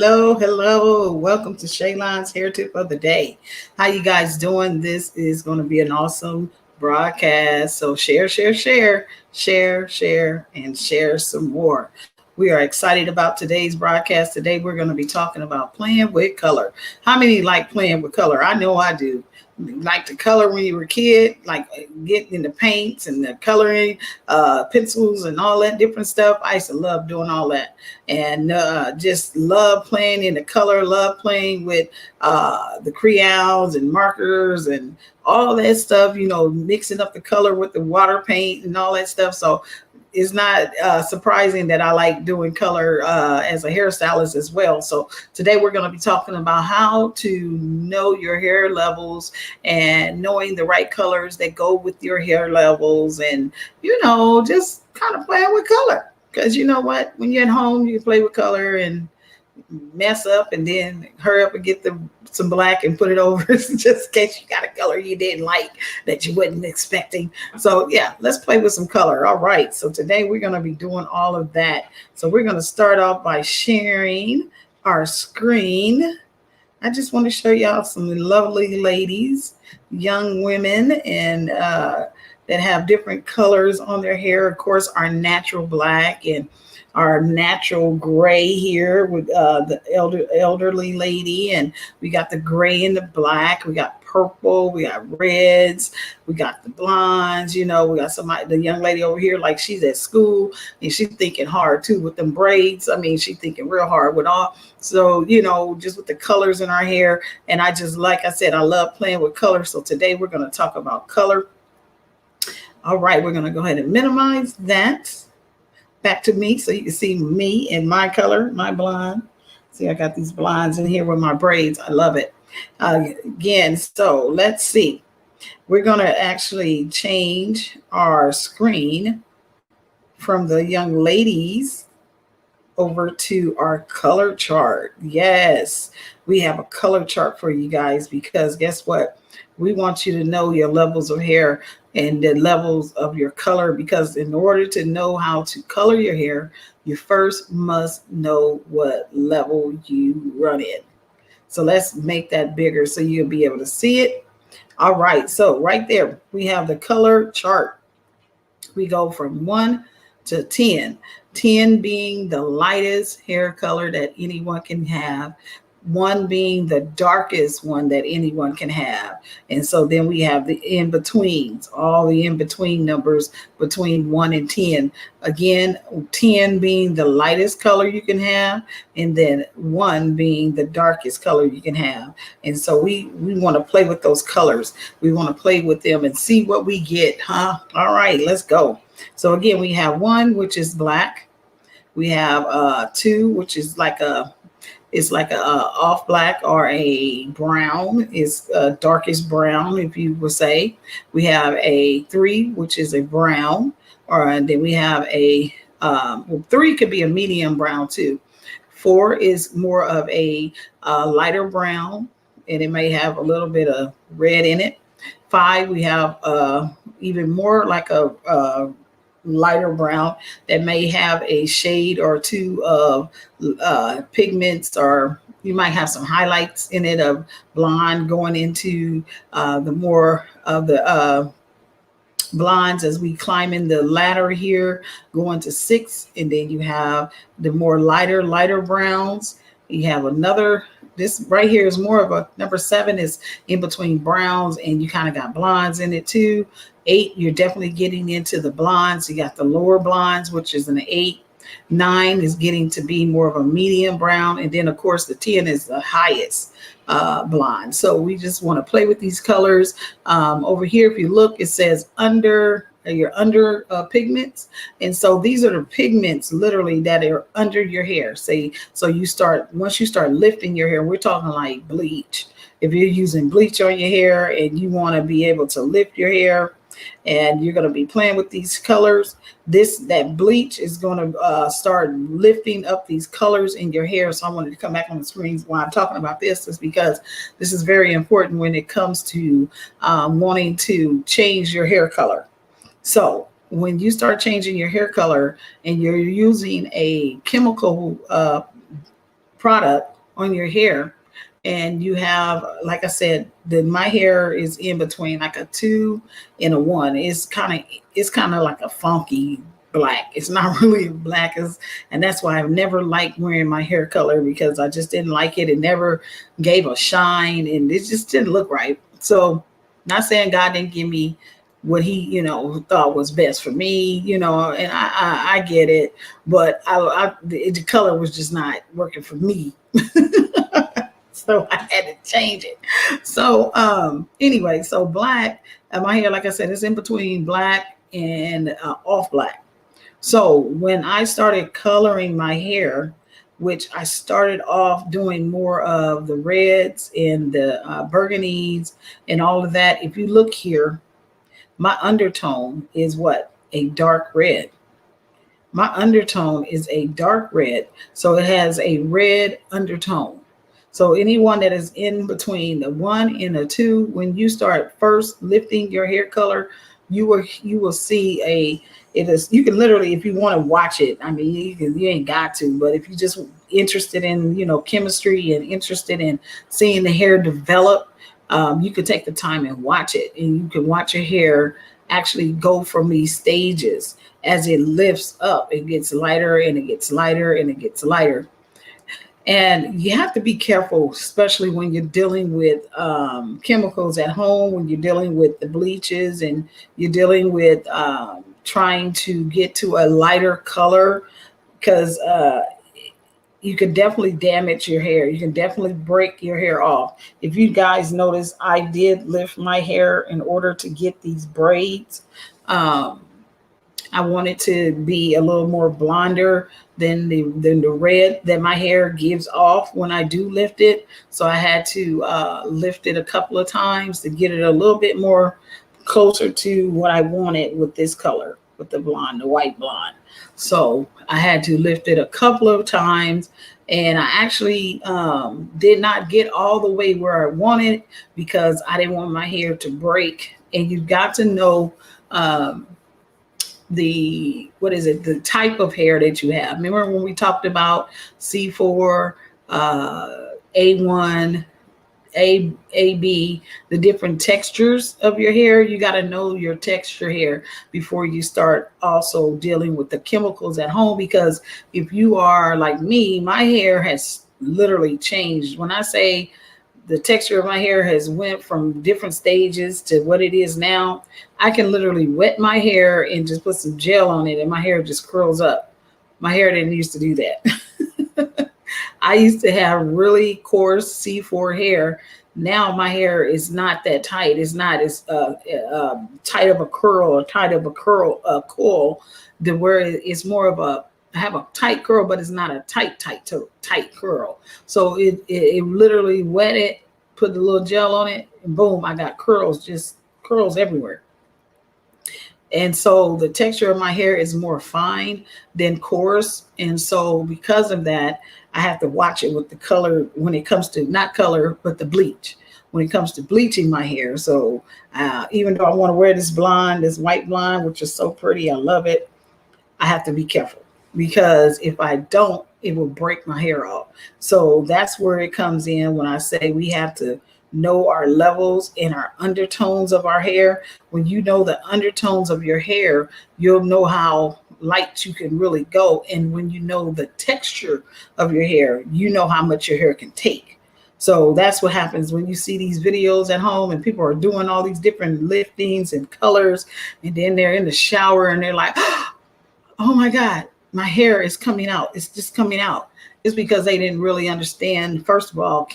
Hello. Welcome to Shaylon's Hair Tip of the Day. How you guys doing? This is going to be an awesome broadcast. So share, and share some more. We are excited about today's broadcast. Today we're going to be talking about playing with color. How many like playing with color? I know I do. Like the color when you were a kid, like getting in the paints and the coloring, pencils and all that different stuff. I used to love doing all that and just love playing in the color, love playing with the crayons and markers and all that stuff, mixing up the color with the water paint and all that stuff. So it's not surprising that I like doing color as a hairstylist as well. So today we're going to be talking about how to know your hair levels and knowing the right colors that go with your hair levels and, just kind of playing with color. Because you know what? When you're at home, you play with color and mess up and then hurry up and get some black and put it over just in case you got a color you didn't like that you wasn't expecting. So yeah, let's play with some color. All right, so today we're going to be doing all of that. So we're going to start off by sharing our screen. I just want to show y'all some lovely ladies, young women, and that have different colors on their hair. Of course, our natural black and our natural gray here with the elderly lady, and we got the gray and the black, we got purple, we got reds, we got the blondes, we got somebody, the young lady over here, like she's at school and she's thinking hard too with them braids. I mean, she's thinking real hard with all, so just with the colors in our hair. And I just, like I said, I love playing with color. So today we're going to talk about color. All right, we're going to go ahead and minimize that back to me so you can see me and my color, my blonde. See, I got these blondes in here with my braids. I love it. Again, so let's see. We're going to actually change our screen from the young ladies over to our color chart. Yes, we have a color chart for you guys because guess what? We want you to know your levels of hair and the levels of your color, because in order to know how to color your hair, you first must know what level you run in. So let's make that bigger so you'll be able to see it. All right, so right there, we have the color chart. We go from 1 to 10, 10 being the lightest hair color that anyone can have, 1 being the darkest one that anyone can have. And so then we have the in-betweens, all the in-between numbers between 1 and 10. Again, 10 being the lightest color you can have, and then 1 being the darkest color you can have. And so we want to play with those colors. We want to play with them and see what we get, huh? All right, let's go. So again, we have 1, which is black. We have 2, which is like a off black or a brown, is darkest brown, if you would say. We have a 3, which is a brown, and then we have a 3 could be a medium brown too. 4 is more of a lighter brown, and it may have a little bit of red in it. 5, we have even more like a lighter brown that may have a shade or 2 of pigments, or you might have some highlights in it of blonde going into the more of the blondes as we climb in the ladder here, going to 6. And then you have the more lighter browns. You have another, this right here is more of a number 7 is in between browns, and you kind of got blondes in it too. 8, you're definitely getting into the blondes. You got the lower blondes, which is an 8. 9 is getting to be more of a medium brown. And then of course the 10 is the highest blonde. So we just want to play with these colors. Over here, if you look, it says under pigments. And so these are the pigments literally that are under your hair. Say, so once you start lifting your hair, we're talking like bleach. If you're using bleach on your hair and you want to be able to lift your hair, and you're going to be playing with these colors, that bleach is going to start lifting up these colors in your hair. So I wanted to come back on the screen while I'm talking about this, is because this is very important when it comes to wanting to change your hair color. So when you start changing your hair color and you're using a chemical product, on your hair, and you have, like I said, my hair is in between like a 2 and a 1. It's kind of like a funky black. It's not really black as, and that's why I've never liked wearing my hair color, because I just didn't like it. It never gave a shine, and it just didn't look right. So, not saying God didn't give me what he, thought was best for me, and I get it, but the color was just not working for me. So I had to change it. So anyway, so black, my hair, like I said, is in between black and off black. So when I started coloring my hair, which I started off doing more of the reds and the burgundies and all of that. If you look here, my undertone is what? A dark red. My undertone is a dark red. So it has a red undertone. So anyone that is in between the 1 and the 2, when you start first lifting your hair color, you will see it is, you can literally, if you want to watch it, I mean, you ain't got to, but if you're just interested in, chemistry and interested in seeing the hair develop, you could take the time and watch it, and you can watch your hair actually go from these stages. As it lifts up, it gets lighter and it gets lighter and it gets lighter. And you have to be careful, especially when you're dealing with chemicals at home, when you're dealing with the bleaches and you're dealing with trying to get to a lighter color, because you can definitely damage your hair. You can definitely break your hair off. If you guys notice, I did lift my hair in order to get these braids. I wanted to be a little more blonder than the red that my hair gives off when I do lift it. So I had to lift it a couple of times to get it a little bit more closer to what I wanted with this color, with the blonde, the white blonde. So I had to lift it a couple of times, and I actually did not get all the way where I wanted, because I didn't want my hair to break. And you've got to know the type of hair that you have. Remember when we talked about C4, A1, AB, the different textures of your hair? You got to know your texture hair before you start also dealing with the chemicals at home, because if you are like me, my hair has literally changed. When I say the texture of my hair has went from different stages to what it is now, I can literally wet my hair and just put some gel on it and my hair just curls up. My hair didn't used to do that. I used to have really coarse C4 hair. Now my hair is not that tight. It's not as tight of a curl or tight of a coil, where it's more of a, I have a tight curl, but it's not a tight curl. So it literally wet it, put the little gel on it, and boom, I got curls, just curls everywhere. And so the texture of my hair is more fine than coarse. And so because of that, I have to watch it with the color when it comes to, not color, but the bleach, when it comes to bleaching my hair. So even though I want to wear this blonde, this white blonde, which is so pretty, I love it, I have to be careful, because if I don't, it will break my hair off. So that's where it comes in when I say we have to know our levels and our undertones of our hair. When you know the undertones of your hair, you'll know how light you can really go. And when you know the texture of your hair, you know how much your hair can take. So that's what happens when you see these videos at home and people are doing all these different liftings and colors, and then they're in the shower and they're like, oh my God, my hair is coming out. It's just coming out. It's because they didn't really understand, first of all,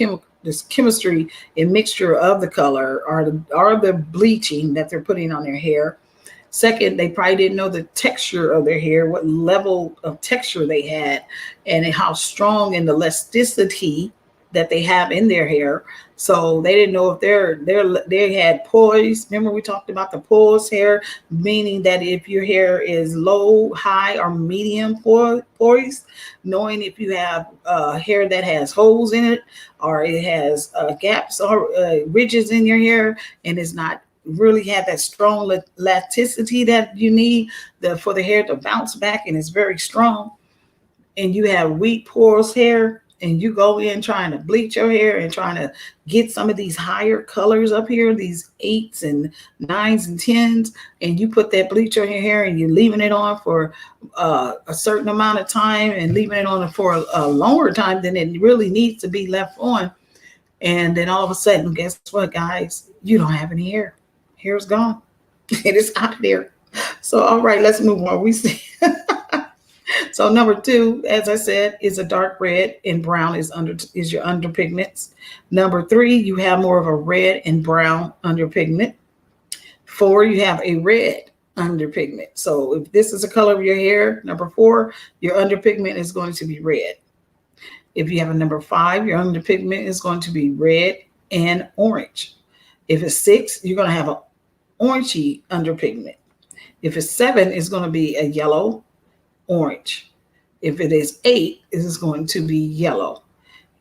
this chemistry and mixture of the color, or the bleaching that they're putting on their hair. Second, they probably didn't know the texture of their hair, what level of texture they had, and how strong and the elasticity that they have in their hair. So they didn't know if they had poise. Remember we talked about the poise hair, meaning that if your hair is low, high, or medium poise, knowing if you have hair that has holes in it, or it has gaps or ridges in your hair, and it's not really have that strong elasticity that you need for the hair to bounce back, and it's very strong, and you have weak porous hair, and you go in trying to bleach your hair and trying to get some of these higher colors up here, these 8s and 9s and 10s, and you put that bleach on your hair and you're leaving it on for a certain amount of time and leaving it on for a longer time than it really needs to be left on. And then all of a sudden, guess what, guys? You don't have any hair. Hair's gone. It is out of there. So, all right, let's move on. We see. So number 2, as I said, is a dark red, and brown is your underpigments. Number 3, you have more of a red and brown underpigment. 4, you have a red underpigment. So if this is the color of your hair, number 4, your underpigment is going to be red. If you have a number 5, your underpigment is going to be red and orange. If it's 6, you're going to have an orangey underpigment. If it's 7, it's going to be a yellow orange. If it is 8, it is going to be yellow.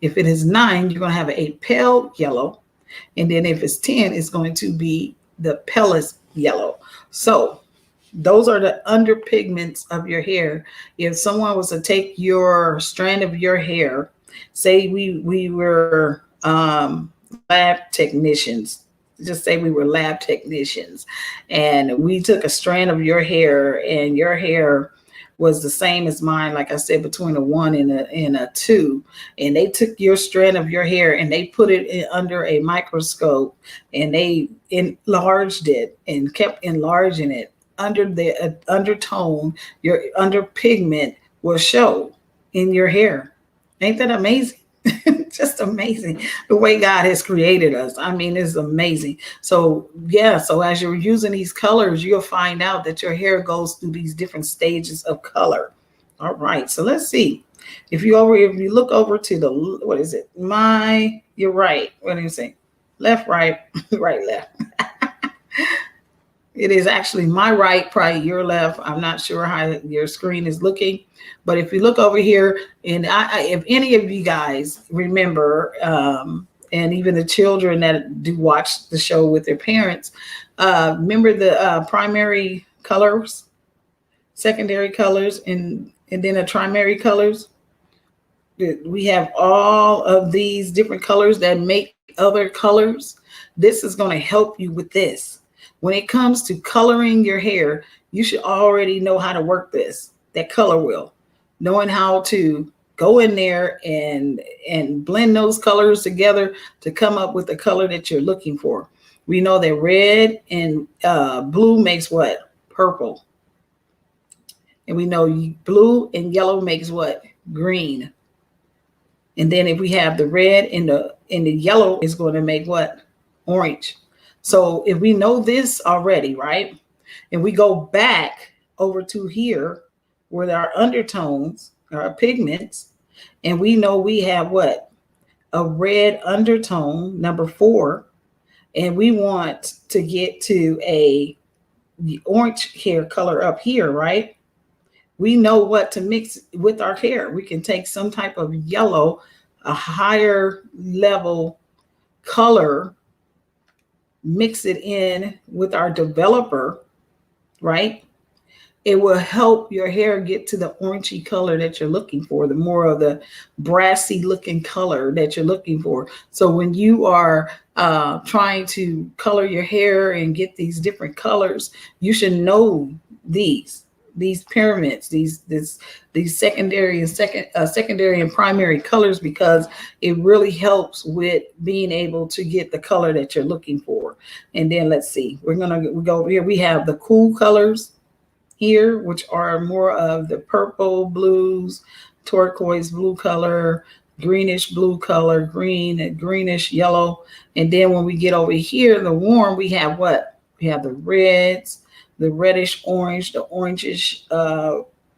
If it is 9, you're going to have a pale yellow. And then if it's 10, it's going to be the palest yellow. So those are the underpigments of your hair. If someone was to take your strand of your hair, say we were lab technicians, just say we were lab technicians, and we took a strand of your hair, and your hair was the same as mine, like I said, between a 1 and a 2, and they took your strand of your hair and they put it under a microscope, and they enlarged it and kept enlarging it. Under the undertone, your underpigment will show in your hair. Ain't that amazing? Just amazing the way God has created us. I mean, it's amazing. So yeah, so as you're using these colors, you'll find out that your hair goes through these different stages of color. All right, so let's see. If you look over to the, what is it? You're right. What do you say? Left, right, right, left. It is actually my right, probably your left. I'm not sure how your screen is looking, but if you look over here, and if any of you guys remember, and even the children that do watch the show with their parents, remember the primary colors, secondary colors, and then the primary colors. We have all of these different colors that make other colors. This is going to help you with this. When it comes to coloring your hair, you should already know how to work this, that color wheel, knowing how to go in there and blend those colors together to come up with the color that you're looking for. We know that red and blue makes what? Purple. And we know blue and yellow makes what? Green. And then if we have the red and the yellow is going to make what? Orange. So if we know this already, right, and we go back over to here with our undertones, our pigments, and we know we have what? A red undertone, number 4, and we want to get to the orange hair color up here, right? We know what to mix with our hair. We can take some type of yellow, a higher level color, mix it in with our developer, right? It will help your hair get to the orangey color that you're looking for, the more of the brassy looking color that you're looking for. So when you are trying to color your hair and get these different colors, you should know these pyramids, these secondary and primary colors, because it really helps with being able to get the color that you're looking for. And then let's see, we go over here. We have the cool colors here, which are more of the purple, blues, turquoise blue color, greenish blue color, green and greenish yellow. And then when we get over here, the warm, we have what? We have the reds, the reddish orange, the orangish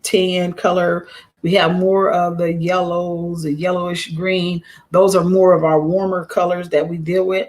tan color. We have more of the yellows, the yellowish green. Those are more of our warmer colors that we deal with.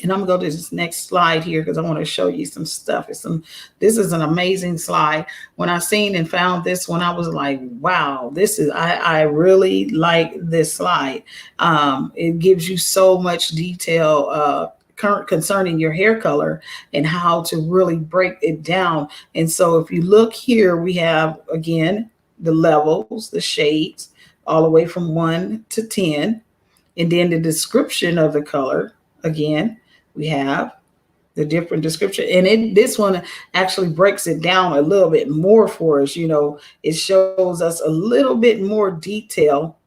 And I'm gonna go to this next slide here because I want to show you some stuff. This is an amazing slide. When I seen and found this one, I was like, wow, I really like this slide. It gives you so much detail concerning your hair color and how to really break it down. And so if you look here, we have, again, the levels, the shades, all the way from 1 to 10. And then the description of the color. Again, we have the different description, and this one actually breaks it down a little bit more for us. It shows us a little bit more detail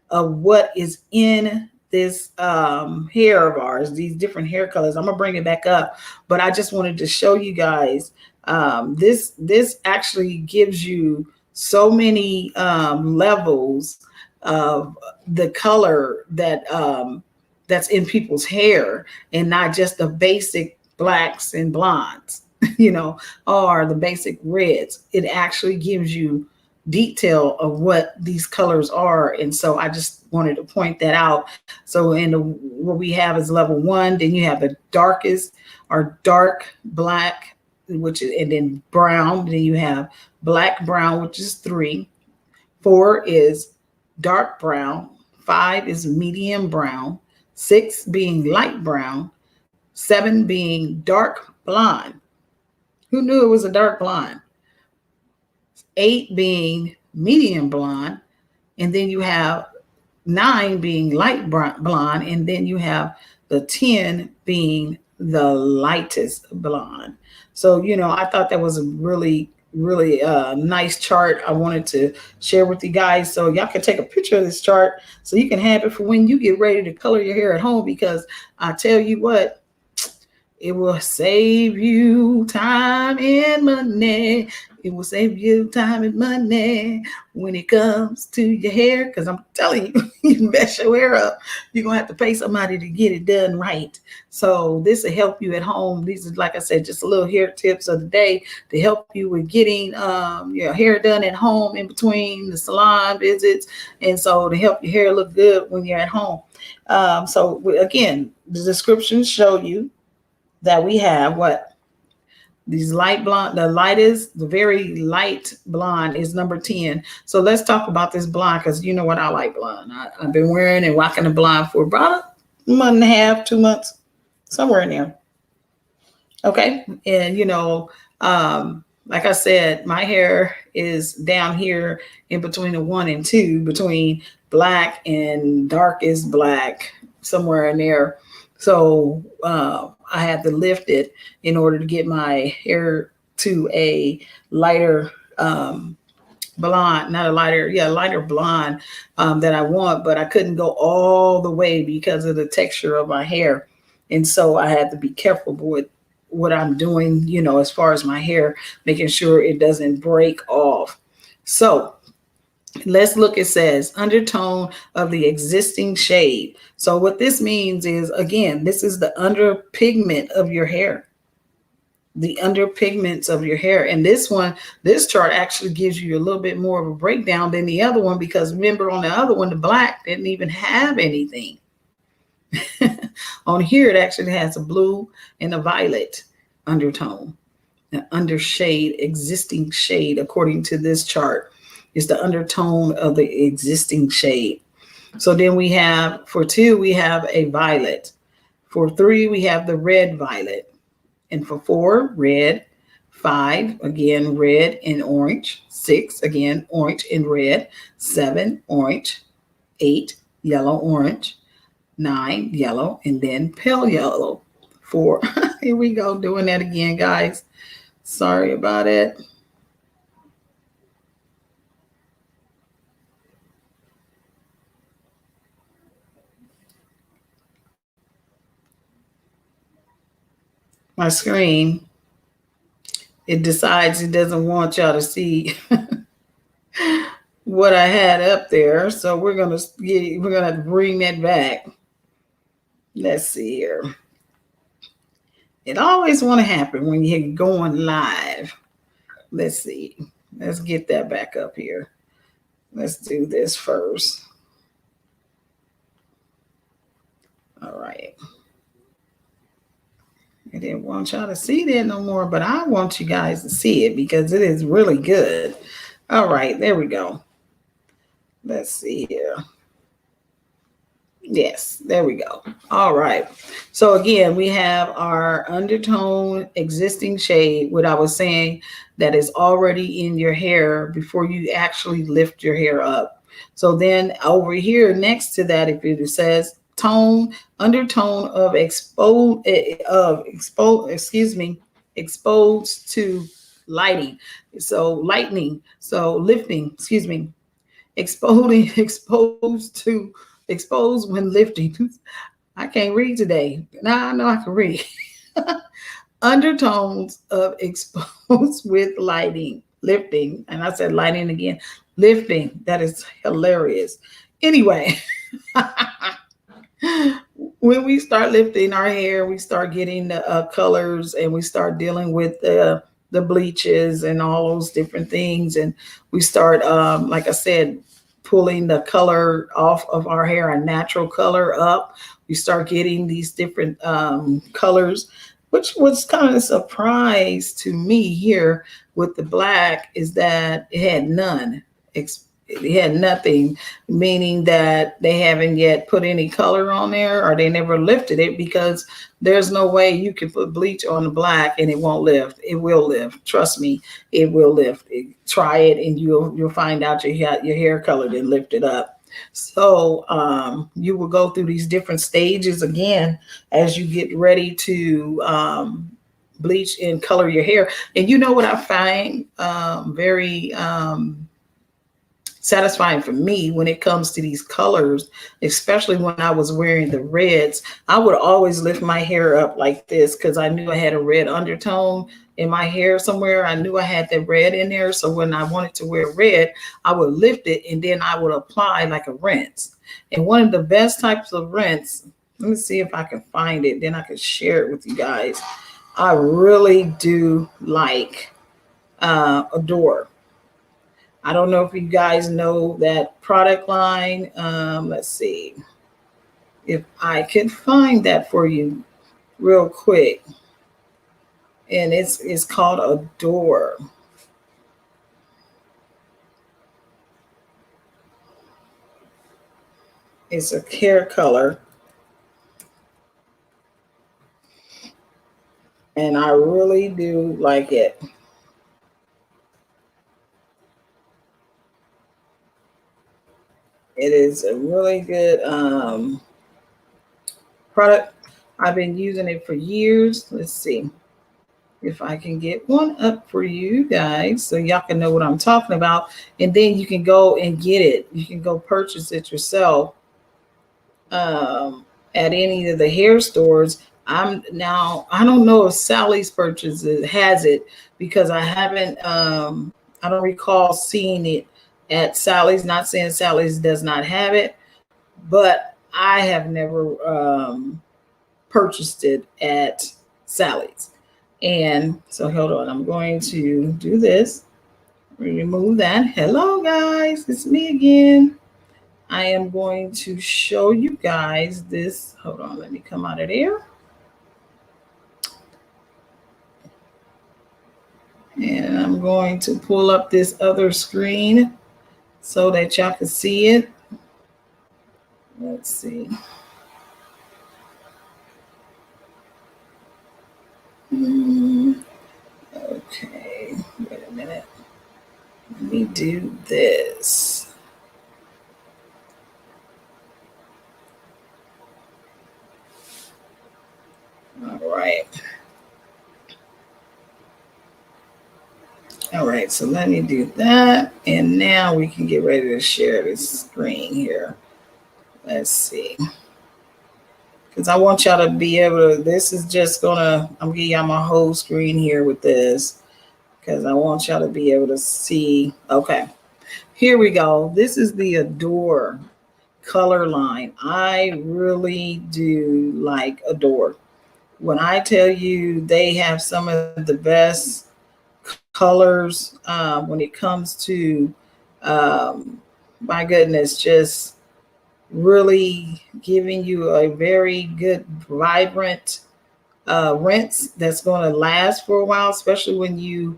of what is in this hair of ours, these different hair colors. I'm gonna bring it back up, but I just wanted to show you guys this actually gives you so many levels of the color that that's in people's hair, and not just the basic blacks and blondes, or the basic reds. It actually gives you detail of what these colors are. And so I just wanted to point that out. So what we have is level 1, then you have the darkest or dark black, which is, and then brown, then you have black brown, which is 3. 4 is dark brown. 5 is medium brown. 6 being light brown. 7 being dark blonde. Who knew it was a dark blonde? 8 being medium blonde. And then you have 9 being light blonde. And then you have the 10 being the lightest blonde. So, I thought that was a really nice chart. I wanted to share with you guys, so y'all can take a picture of this chart so you can have it for when you get ready to color your hair at home, because I tell you what, it will save you time and money. It will save you time and money when it comes to your hair. Because I'm telling you, you mess your hair up, you're going to have to pay somebody to get it done right. So this will help you at home. These are, like I said, just a little hair tips of the day to help you with getting your hair done at home in between the salon visits. And so to help your hair look good when you're at home. So again, the descriptions show you that we have what? These light blonde, the very light blonde is number 10. So let's talk about this blonde, because you know what, I like blonde. I've been wearing and rocking the blonde for about a month and a half, 2 months, somewhere in there. Okay. And like I said, my hair is down here in between the 1 and 2, between black and darkest black, somewhere in there. So I had to lift it in order to get my hair to a lighter blonde, lighter blonde that I want, but I couldn't go all the way because of the texture of my hair. And so I had to be careful with what I'm doing, as far as my hair, making sure it doesn't break off. So let's look. It says undertone of the existing shade. So what this means is, again, this is the under pigment of your hair. The under pigments of your hair. And this chart actually gives you a little bit more of a breakdown than the other one, because remember, on the other one, the black didn't even have anything. On here, it actually has a blue and a violet undertone. The undershade, existing shade, according to this chart, is the undertone of the existing shade. So then we have, for 2, we have a violet. For 3, we have the red violet. And for 4, red. 5, again, red and orange. 6, again, orange and red. 7, orange. 8, yellow, orange. 9, yellow, and then pale yellow. 4, here we go, doing that again, guys. Sorry about it. My screen, it decides it doesn't want y'all to see what I had up there. So we're gonna have to bring that back. Let's see here. It always want to happen when you're going live. Let's see. Let's get that back up here. Let's do this first. All right. I didn't want y'all to see that no more, but I want you guys to see it because it is really good. All right, there we go. Let's see here. Yes, there we go. All right. So again, we have our undertone existing shade, what I was saying, that is already in your hair before you actually lift your hair up. So then over here next to that, if it says tone, undertone exposed to lighting. So lightning, so lifting, excuse me, exposing, exposed when lifting. I can't read today. Now I know I can read. Undertones of exposed with lighting, lifting. And I said lighting again, lifting. That is hilarious. Anyway, when we start lifting our hair, we start getting the colors, and we start dealing with the bleaches and all those different things. And we start, like I said, pulling the color off of our hair, a natural color up. We start getting these different colors, which was kind of a surprise to me here with the black, is that it had none. It had nothing, meaning that they haven't yet put any color on there, or they never lifted it, because there's no way you can put bleach on the black and it won't lift. It will lift. Trust me, it will lift. Try it and you'll find out your hair color didn't lift it up. So you will go through these different stages again as you get ready to bleach and color your hair. And you know what I find very satisfying for me when it comes to these colors, especially when I was wearing the reds, I would always lift my hair up like this because I knew I had a red undertone in my hair somewhere. I knew I had that red in there. So when I wanted to wear red, I would lift it and then I would apply like a rinse. And one of the best types of rinse, let me see if I can find it, then I can share it with you guys. I really do like Adore. I don't know if you guys know that product line. Let's see if I can find that for you real quick. And it's called Adore. It's a hair color. And I really do like it. It is a really good product. I've been using it for years. Let's see if I can get one up for you guys so y'all can know what I'm talking about. And then you can go and get it. You can go purchase it yourself at any of the hair stores. I don't know if Sally's purchases has it, because I don't recall seeing it at Sally's. Not saying Sally's does not have it, but I have never purchased it at Sally's. And so hold on, I'm going to do this. Remove that. Hello guys, it's me again. I am going to show you guys this. Hold on, let me come out of there. And I'm going to pull up this other screen so that y'all can see it. Let's see. Okay, wait a minute. Let me do this. All right. All right, so let me do that. And now we can get ready to share this screen here. Let's see. Because I want y'all to be able to, this is just gonna, I'm gonna give y'all my whole screen here with this, because I want y'all to be able to see. Okay, here we go. This is the Adore color line. I really do like Adore. When I tell you they have some of the best colors when it comes to, my goodness, just really giving you a very good, vibrant rinse that's going to last for a while, especially when you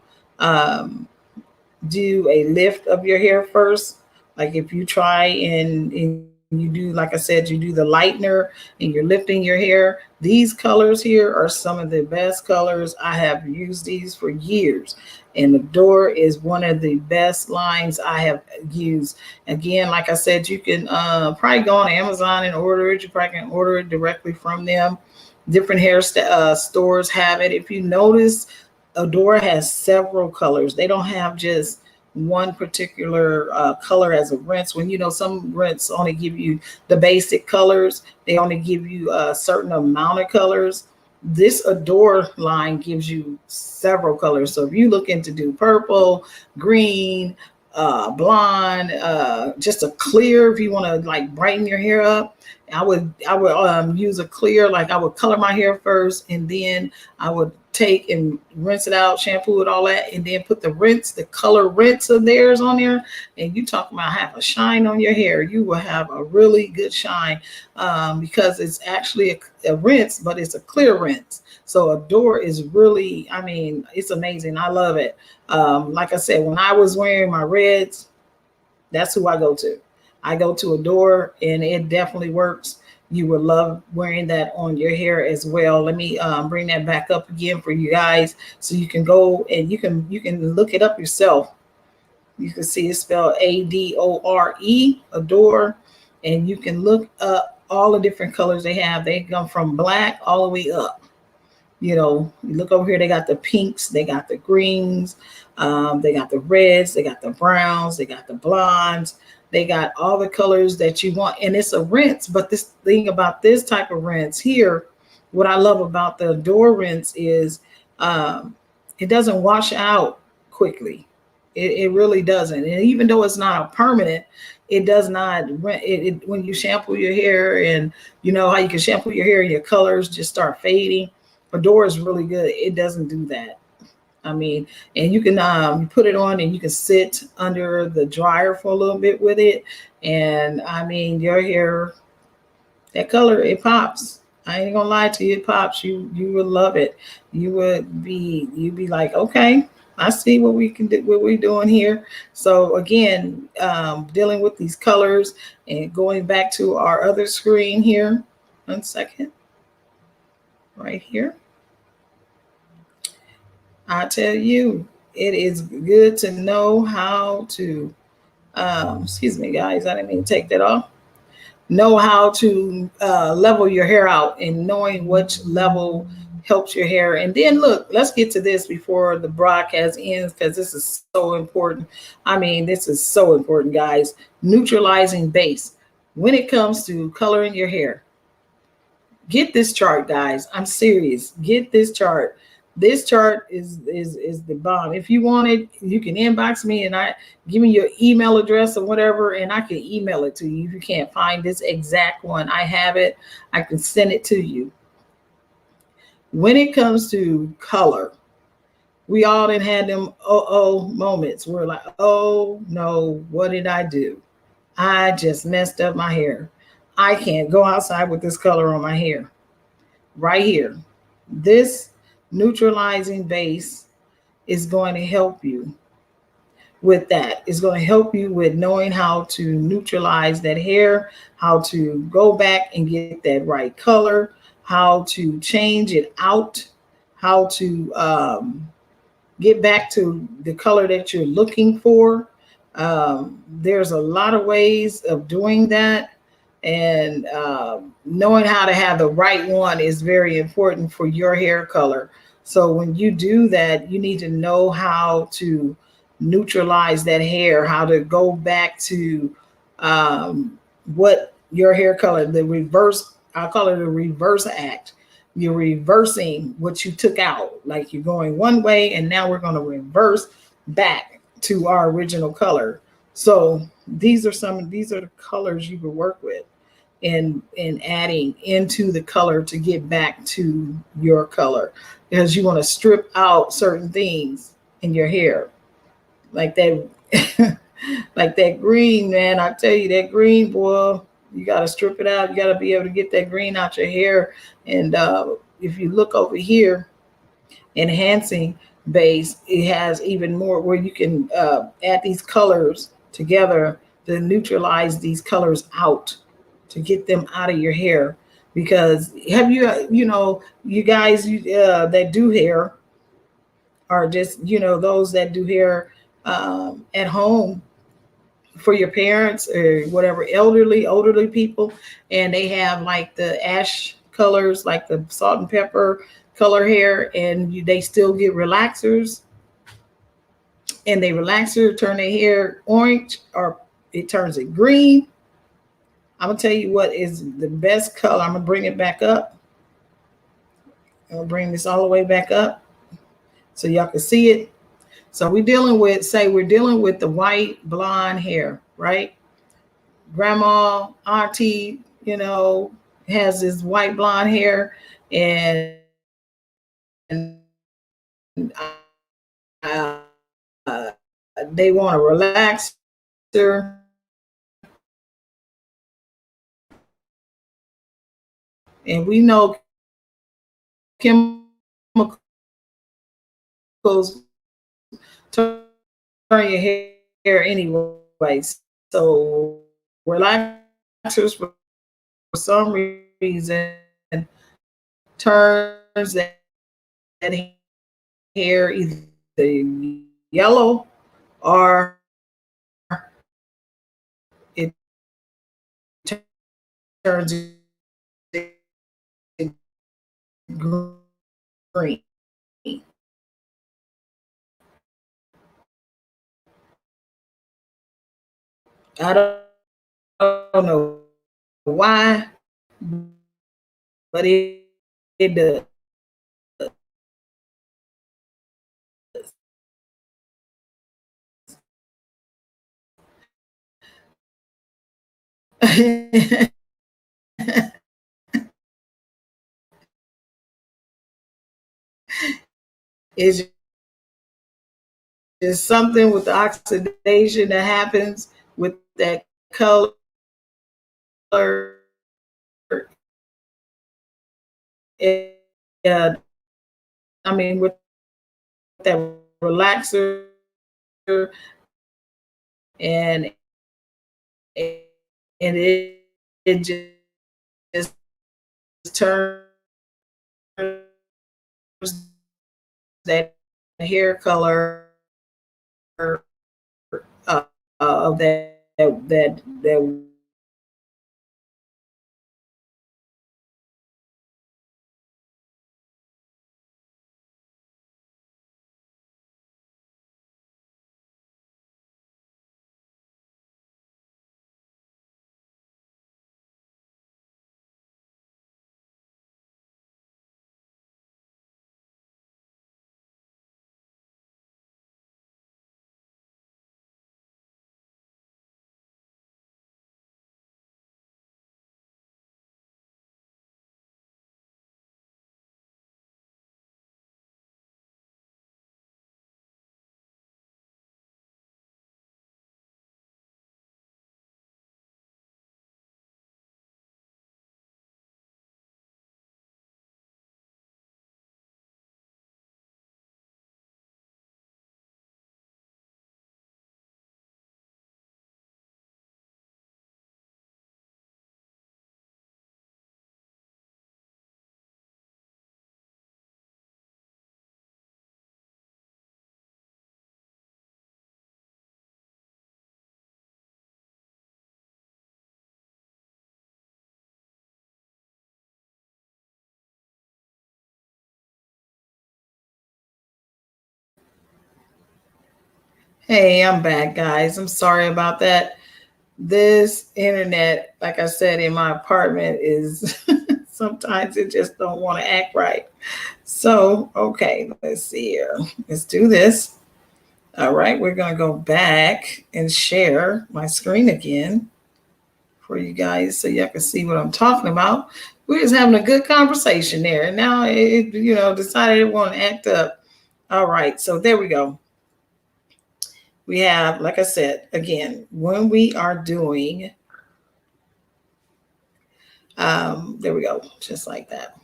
do a lift of your hair first. Like if you try and you do, like I said, you do the lightener and you're lifting your hair. These colors here are some of the best colors. I have used these for years. And Adore is one of the best lines I have used. Again, like I said, you can probably go on Amazon and order it. You probably can order it directly from them. Different hair stores have it. If you notice, Adore has several colors. They don't have just one particular color as a rinse. When some rinse only give you the basic colors, they only give you a certain amount of colors. This Adore line gives you several colors. So if you looking to do purple, green, blonde, just a clear, if you want to like brighten your hair up, I would use a clear. Like I would color my hair first, and then I would take and rinse it out, shampoo it, all that, and then put the color rinse of theirs on there. And you talk about have a shine on your hair. You will have a really good shine because it's actually a rinse, but it's a clear rinse. So Adore is really, I mean, it's amazing. I love it. Like I said, when I was wearing my reds, that's who I go to. I go to Adore, and it definitely works. You would love wearing that on your hair as well. Let me bring that back up again for you guys, so you can go and you can look it up yourself. You can see it's spelled Adore, Adore, and you can look up all the different colors they have. They come from black all the way up. You look over here, they got the pinks, they got the greens, they got the reds, they got the browns, they got the blondes. They got all the colors that you want, and it's a rinse. But this thing about this type of rinse here, what I love about the Adore rinse is it doesn't wash out quickly. It really doesn't. And even though it's not a permanent, it does not. When you shampoo your hair, and you know how you can shampoo your hair and your colors just start fading, Adore is really good. It doesn't do that. I mean, and you can put it on and you can sit under the dryer for a little bit with it. And I mean, your hair, that color, it pops. I ain't gonna lie to you, it pops. You would love it. You'd be like, okay, I see what we can do, what we're doing here. So again, dealing with these colors and going back to our other screen here. 1 second. Right here. I tell you, it is good to know how to, excuse me, guys, I didn't mean to take that off. Know how to level your hair out, and knowing which level helps your hair. And then look, let's get to this before the broadcast ends, because this is so important. I mean, this is so important, guys. Neutralizing base. When it comes to coloring your hair, get this chart, guys. I'm serious. Get this chart. This chart is the bomb. If you want it, you can inbox me and give me your email address or whatever, and I can email it to you. If you can't find this exact one, I have it. I can send it to you. When it comes to color, we all done had them moments. We're like, oh no, what did I do? I just messed up my hair. I can't go outside with this color on my hair. Right here. This neutralizing base is going to help you with that. It's going to help you with knowing how to neutralize that hair, how to go back and get that right color, how to change it out, how to get back to the color that you're looking for. There's a lot of ways of doing that. And knowing how to have the right one is very important for your hair color. So when you do that, you need to know how to neutralize that hair, how to go back to what your hair color, the reverse, I call it a reverse act. You're reversing what you took out. Like you're going one way, and now we're going to reverse back to our original color. So these are the colors you can work with. And adding into the color to get back to your color, because you want to strip out certain things in your hair, like that like that green, man. I tell you, that green, boy, you got to strip it out. You got to be able to get that green out your hair. And if you look over here, enhancing base, it has even more where you can add these colors together to neutralize these colors out. to get them out of your hair. Because have you, you guys that do hair, or just, those that do hair at home for your parents or whatever, elderly people, and they have like the ash colors, like the salt and pepper color hair, and they still get relaxers, and they relaxer turn their hair orange, or it turns it green. I'm gonna tell you what is the best color. I'm gonna bring it back up. I'm gonna bring this all the way back up so y'all can see it. So we're dealing with the white blonde hair, right? Grandma, auntie, has this white blonde hair, and uh, they want to relax her, and we know chemicals turn your hair anyway. So relaxers, for some reason, turns that hair either yellow, or it turns it green. I don't know why, but it does. It's just something with the oxidation that happens with that color. Yeah, I mean, with that relaxer, and it just turns that hair color of that. Hey, I'm back, guys. I'm sorry about that. This internet, like I said, in my apartment is sometimes it just don't want to act right. So, okay, let's see here. Let's do this. All right, we're going to go back and share my screen again for you guys so y'all can see what I'm talking about. We're just having a good conversation there. And now it, decided it want to act up. All right, so there we go. We have, like I said, again, when we are doing, there we go, just like that.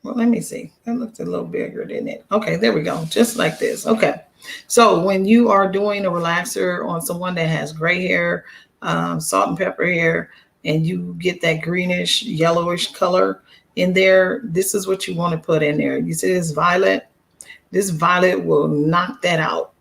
Well, let me see. That looked a little bigger, didn't it? Okay, there we go, just like this. Okay, so when you are doing a relaxer on someone that has gray hair, salt and pepper hair, and you get that greenish, yellowish color in there, this is what you want to put in there. You see this violet? This violet will knock that out.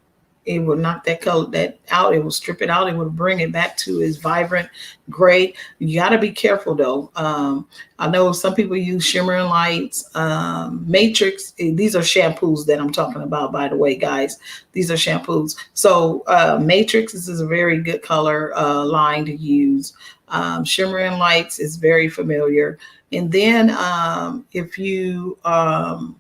It will knock that color that out. It will strip it out. It will bring it back to its vibrant gray. You got to be careful though. I know some people use Shimmering Lights, Matrix. These are shampoos that I'm talking about, by the way, guys. These are shampoos. So Matrix, this is a very good color line to use. Shimmering Lights is very familiar. And then if you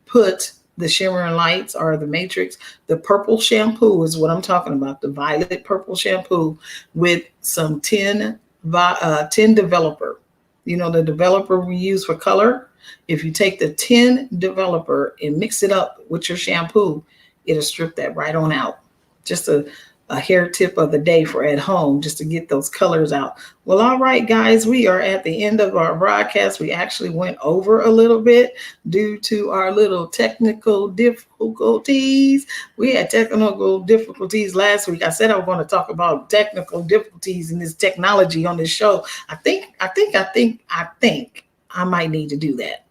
put the Shimmering Lights or the Matrix, the purple shampoo is what I'm talking about, the violet purple shampoo with some 10 developer. You know, the developer we use for color. If you take the 10 developer and mix it up with your shampoo, it'll strip that right on out. Just a hair tip of the day for at home, just to get those colors out. Well, all right, guys, we are at the end of our broadcast. We actually went over a little bit due to our little technical difficulties. We had technical difficulties last week. I said I was going to talk about technical difficulties in this technology on this show. I think I might need to do that.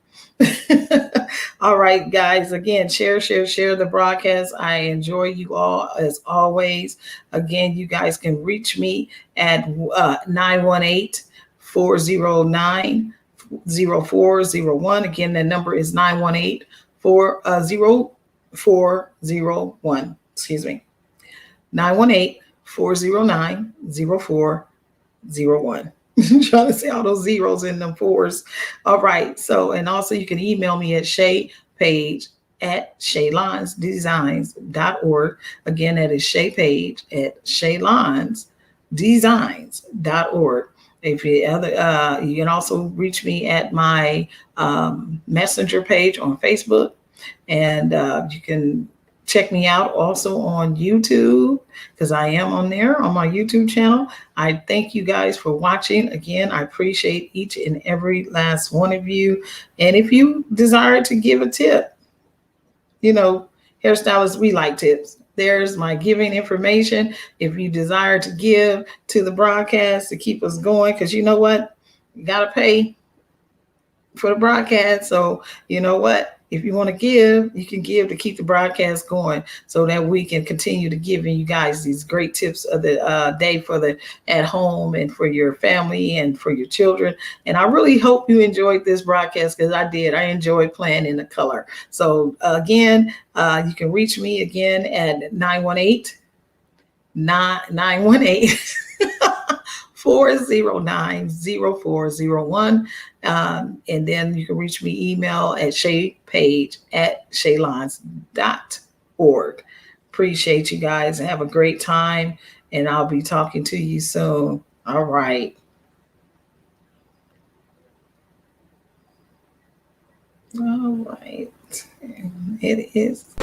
All right, guys, again, share the broadcast. I enjoy you all as always. Again, you guys can reach me at 918-409-0401. Again, that number is 918-40401. Excuse me, 918-409-0401. Trying to say all those zeros in them fours. All right. So, and also you can email me at Shay Page at ShayLonsDesigns.org. Again, that is Shay Page at ShayLonsDesigns.org. If you you can also reach me at my messenger page on Facebook, and you can check me out also on YouTube, because I am on there on my YouTube channel. I thank you guys for watching. Again, I appreciate each and every last one of you. And if you desire to give a tip, you know, hairstylists, we like tips. There's my giving information. If you desire to give to the broadcast to keep us going, because you know what? You got to pay for the broadcast. So you know what? If you want to give, you can give to keep the broadcast going, so that we can continue to giving you guys these great tips of the day for the at home and for your family and for your children. And I really hope you enjoyed this broadcast, because I did. I enjoyed playing in the color. So again, you can reach me again at 918 409-0401. And then you can reach me email at shaypage at shaylons.org. Appreciate you guys. Have a great time, and I'll be talking to you soon. All right. All right. It is.